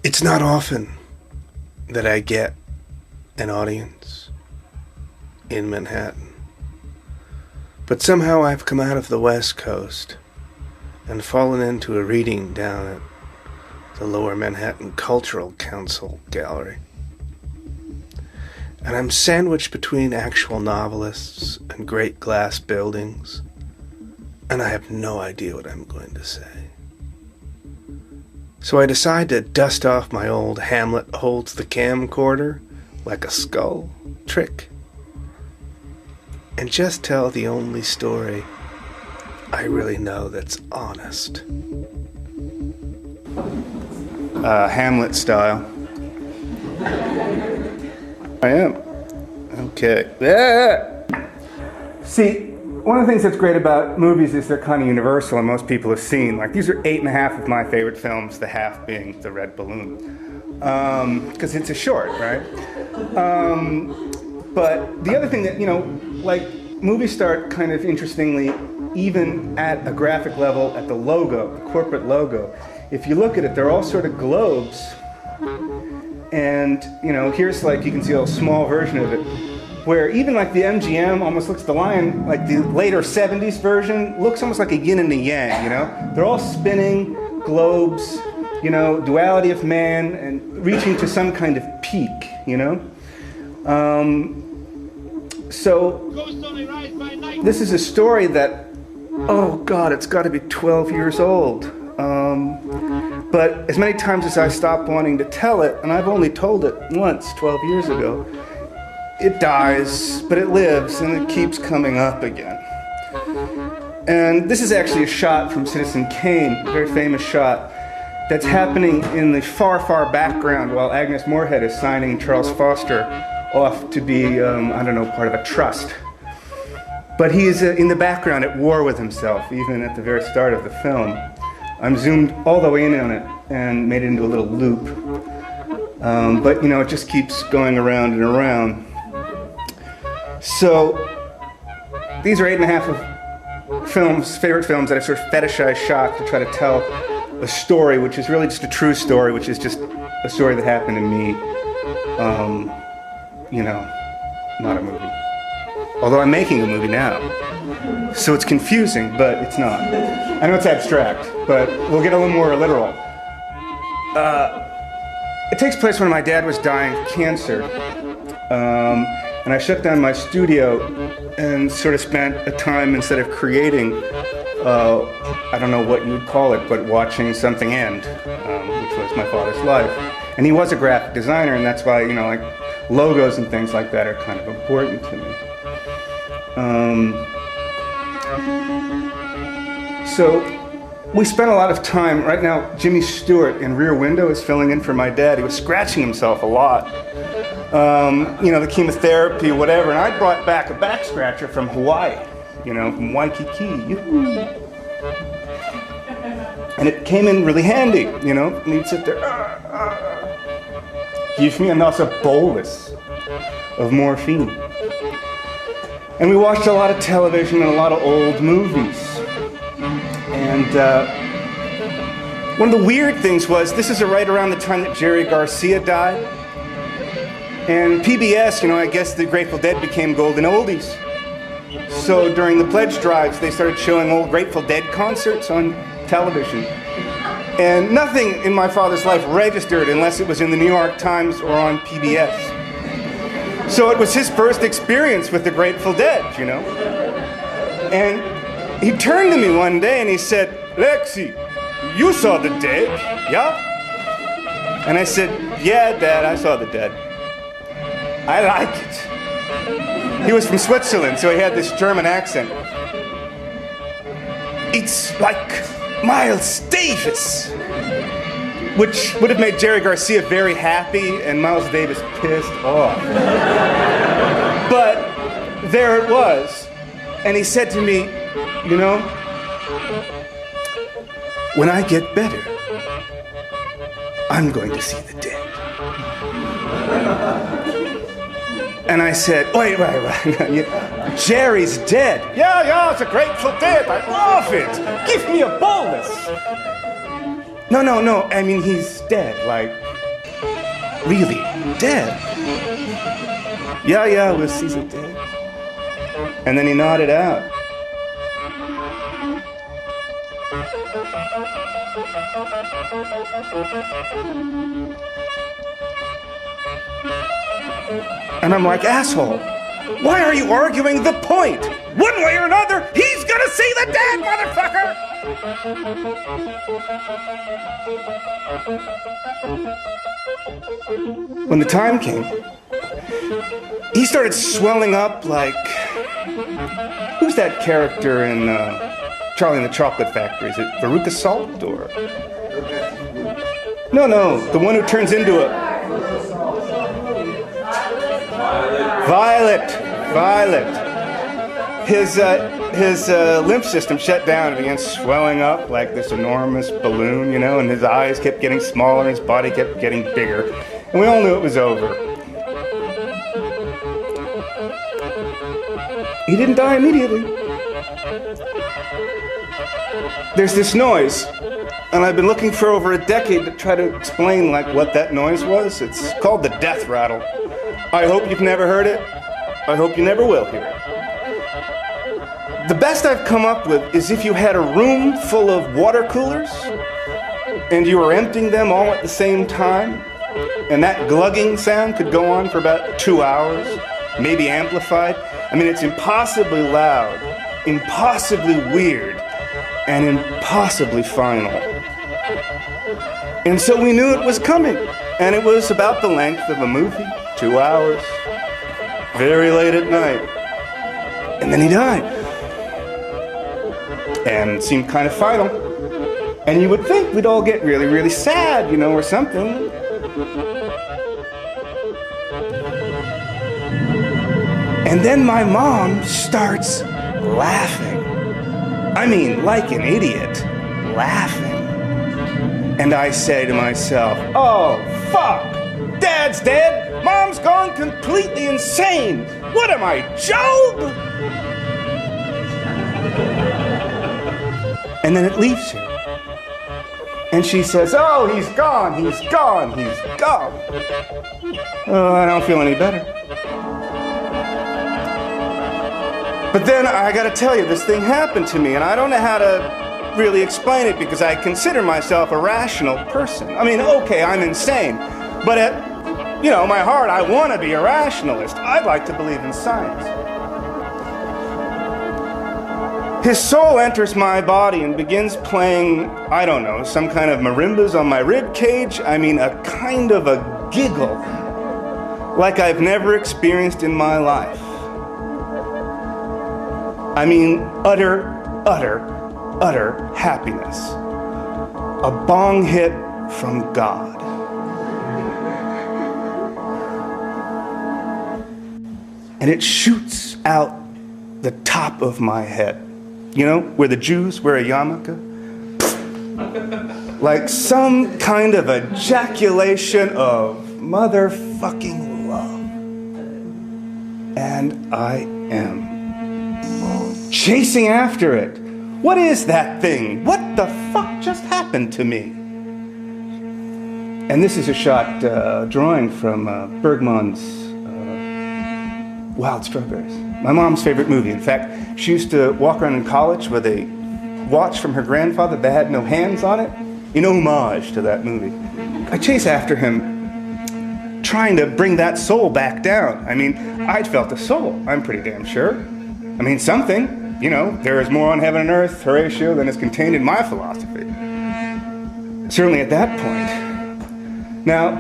It's not often that I get an audience in Manhattan, but somehow I've come out of the West Coast and fallen into a reading down at the Lower Manhattan Cultural Council Gallery. And I'm sandwiched between actual novelists and great glass buildings, and I have no idea what I'm going to say. So I decide to dust off my old Hamlet holds the camcorder like a skull trick and just tell the only story I really know that's honest. Hamlet style. I am. Okay. See, one of the things that's great about movies is they're kind of universal and most people have seen. Like, these are 8.5 of my favorite films, the half being The Red Balloon. Because it's a short, right? But the other thing that, like, movies start kind of interestingly, even at a graphic level, at the logo, the corporate logo. If you look at it, they're all sort of globes. And, here's like, you can see a small version of it, where even like the MGM almost looks, the lion, like the later 70s version, looks almost like a yin and a yang, They're all spinning globes, duality of man and reaching to some kind of peak, So, this is a story that, oh God, it's got to be 12 years old. But as many times as I stop wanting to tell it, and I've only told it once 12 years ago, it dies, but it lives, and it keeps coming up again. And this is actually a shot from Citizen Kane, a very famous shot, that's happening in the far, far background while Agnes Moorehead is signing Charles Foster off to be, part of a trust. But he is in the background at war with himself, even at the very start of the film. I'm zoomed all the way in on it and made it into a little loop. But, it just keeps going around and around. So, these are 8.5 of favorite films that I've sort of fetishized shot to try to tell a story, which is really just a true story, which is just a story that happened to me. Not a movie. Although I'm making a movie now. So it's confusing, but it's not. I know it's abstract, but we'll get a little more literal. It takes place when my dad was dying of cancer. And I shut down my studio and sort of spent a time, instead of creating, I don't know what you'd call it, but watching something end, which was my father's life. And he was a graphic designer, and that's why, like, logos and things like that are kind of important to me. So we spent a lot of time. Right now, Jimmy Stewart in Rear Window is filling in for my dad. He was scratching himself a lot. The chemotherapy, whatever. And I brought back a back scratcher from Hawaii, from Waikiki. And it came in really handy, and he'd sit there, give me a nice bolus of morphine. And we watched a lot of television and a lot of old movies. And one of the weird things was, this is right around the time that Jerry Garcia died. And PBS, I guess the Grateful Dead became golden oldies. So during the pledge drives, they started showing old Grateful Dead concerts on television. And nothing in my father's life registered unless it was in the New York Times or on PBS. So it was his first experience with the Grateful Dead, And he turned to me one day and he said, "Lexi, you saw the Dead, yeah?" And I said, "Yeah, Dad, I saw the Dead. I like it." He was from Switzerland, so he had this German accent. "It's like Miles Davis," which would have made Jerry Garcia very happy and Miles Davis pissed off. But there it was. And he said to me, "When I get better, I'm going to see the Dead." And I said, wait. Jerry's dead. Yeah, it's a Grateful Dead. I love it. Give me a bolus. No. I mean, he's dead. Like, really dead? Yeah, was Caesar dead? And then he nodded out. And I'm like, asshole, why are you arguing the point? One way or another, he's gonna see the dead, motherfucker! When the time came, he started swelling up like... Who's that character in Charlie and the Chocolate Factory? Is it Veruca Salt or... No, the one who turns into a... Violet. His lymph system shut down and began swelling up like this enormous balloon, you know, and his eyes kept getting smaller and his body kept getting bigger. And we all knew it was over. He didn't die immediately. There's this noise, and I've been looking for over a decade to try to explain like what that noise was. It's called the death rattle. I hope you've never heard it. I hope you never will hear it. The best I've come up with is if you had a room full of water coolers and you were emptying them all at the same time, and that glugging sound could go on for about 2 hours, maybe amplified. I mean, it's impossibly loud, impossibly weird, and impossibly final. And so we knew it was coming, and it was about the length of a movie, 2 hours, very late at night. And then he died. And it seemed kind of final. And you would think we'd all get really, really sad, you know, or something. And then my mom starts laughing. I mean, like an idiot, laughing. And I say to myself, oh, fuck! Dad's dead! Mom's gone completely insane! What am I, Job? And then it leaves her. And she says, oh, he's gone. Oh, I don't feel any better. But then I gotta tell you, this thing happened to me, and I don't know how to really explain it because I consider myself a rational person. I mean, okay, I'm insane, but at, you know, my heart, I want to be a rationalist. I'd like to believe in science. His soul enters my body and begins playing, I don't know, some kind of marimbas on my rib cage. I mean, a kind of a giggle like I've never experienced in my life. I mean, utter happiness. A bong hit from God. And it shoots out the top of my head. You know, where the Jews wear a yarmulke? Like some kind of ejaculation of motherfucking love. And I am chasing after it. What is that thing? What the fuck just happened to me? And this is a shot drawing from Bergman's Wild Strawberries. My mom's favorite movie. In fact, she used to walk around in college with a watch from her grandfather that had no hands on it, in homage to that movie. I chase after him, trying to bring that soul back down. I mean, I'd felt a soul, I'm pretty damn sure. I mean, something. You know, there is more on heaven and earth, Horatio, than is contained in my philosophy. Certainly at that point. Now,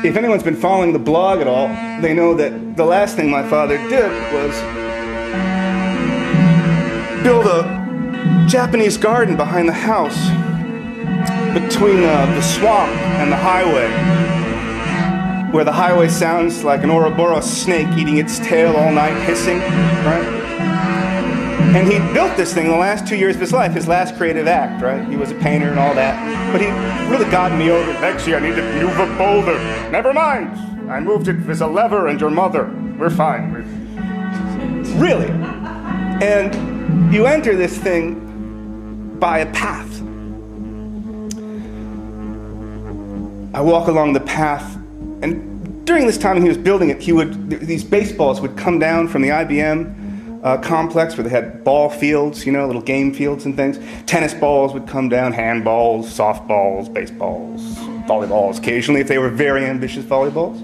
if anyone's been following the blog at all, they know that the last thing my father did was build a Japanese garden behind the house, between the swamp and the highway, where the highway sounds like an Ouroboros snake eating its tail all night, hissing, right? And he built this thing in the last 2 years of his life, his last creative act, right? He was a painter and all that. But he really got me over. Next year I need to move a boulder. Never mind. I moved it. There's a lever and your mother. We're fine. Really. And you enter this thing by a path. I walk along the path And during this time he was building it, these baseballs would come down from the IBM complex where they had ball fields, little game fields and things. Tennis balls would come down, handballs, softballs, baseballs, volleyballs occasionally if they were very ambitious volleyballs.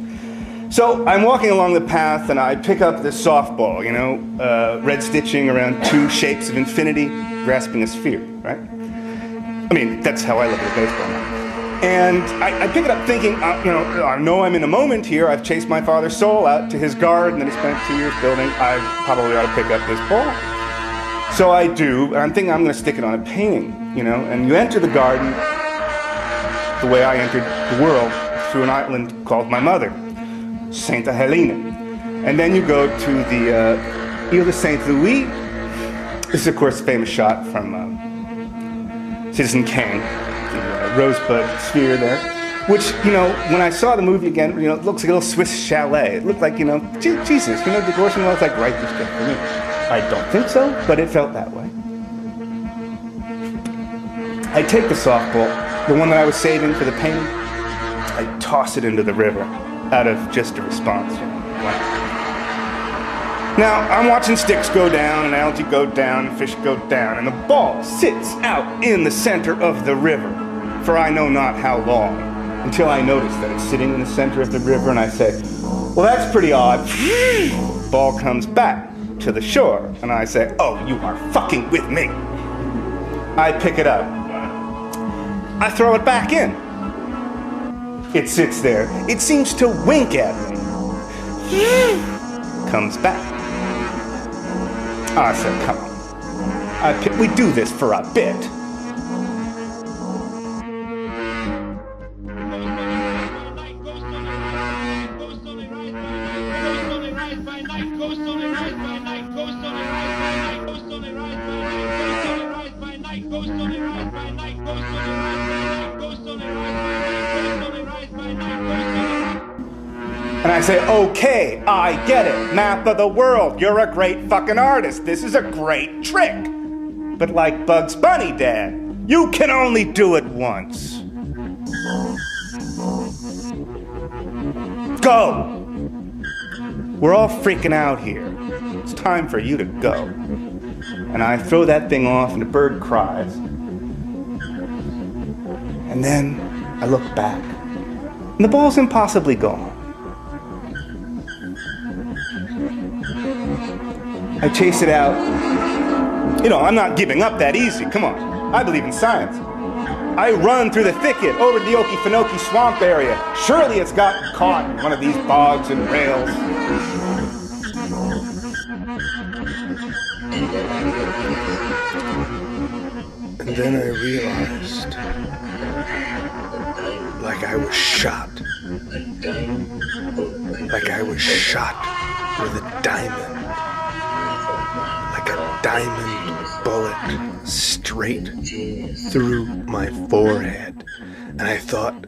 So I'm walking along the path and I pick up this softball, red stitching around two shapes of infinity, grasping a sphere, right? I mean, that's how I look at a baseball now. And I pick it up thinking, I know I'm in a moment here. I've chased my father's soul out to his garden that he spent 2 years building. I probably ought to pick up this ball. So I do, and I'm thinking I'm going to stick it on a painting, And you enter the garden the way I entered the world, through an island called my mother, Sainte Helena. And then you go to the Ile de Saint Louis. This is, of course, a famous shot from Citizen Kane. Rosebud sphere there, which, when I saw the movie again, it looks like a little Swiss chalet. It looked like, Jesus, divorcing laws like right this for me. I don't think so, but it felt that way. I take the softball, the one that I was saving for the painting, I toss it into the river out of just a response. Now, I'm watching sticks go down and algae go down and fish go down, and the ball sits out in the center of the river for I know not how long, until I notice that it's sitting in the center of the river, and I say, well, that's pretty odd. Ball comes back to the shore, and I say, oh, you are fucking with me. I pick it up. I throw it back in. It sits there. It seems to wink at me. Comes back. I said, come on. We do this for a bit. And I say, okay, I get it. Map of the world. You're a great fucking artist. This is a great trick. But like Bugs Bunny, Dad, you can only do it once. Go! We're all freaking out here. It's time for you to go. And I throw that thing off and the bird cries. And then I look back. And the ball's impossibly gone. I chase it out. I'm not giving up that easy. Come on. I believe in science. I run through the thicket over to the Okefenokee swamp area. Surely it's gotten caught in one of these bogs and rails. And then I realized, like I was shot. Like I was shot with a diamond. Like a diamond bullet straight through my forehead. And I thought,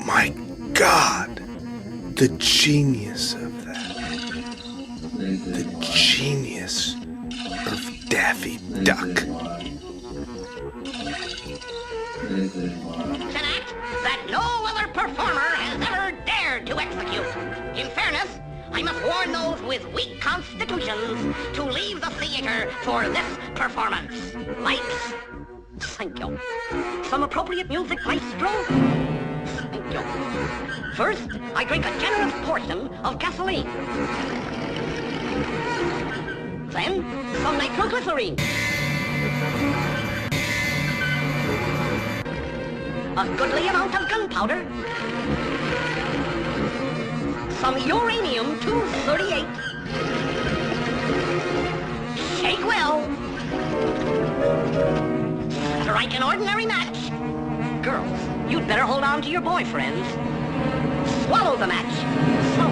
my God, the genius of that. The genius of Daffy Duck. An act that no other performer has ever dared to execute. In fairness, I must warn those with weak constitutions to leave the theater for this performance. Lights? Thank you. Some appropriate music, maestro? Thank you. First, I drink a generous portion of gasoline. Then, some nitroglycerine. A goodly amount of gunpowder. Some uranium-238. Shake well. Strike an ordinary match. Girls, you'd better hold on to your boyfriends. Swallow the match. So.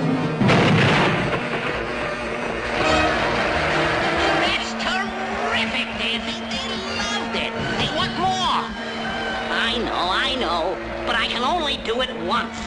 That's terrific, Daisy. They loved it. They want more. I know, but I can only do it once.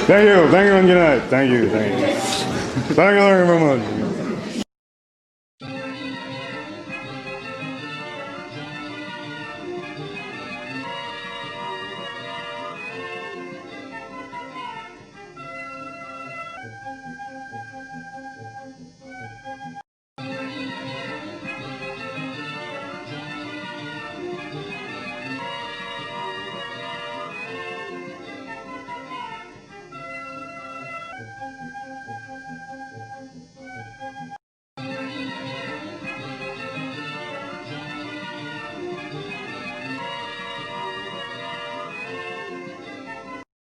Thank you and good night. Thank you. Thank you very much.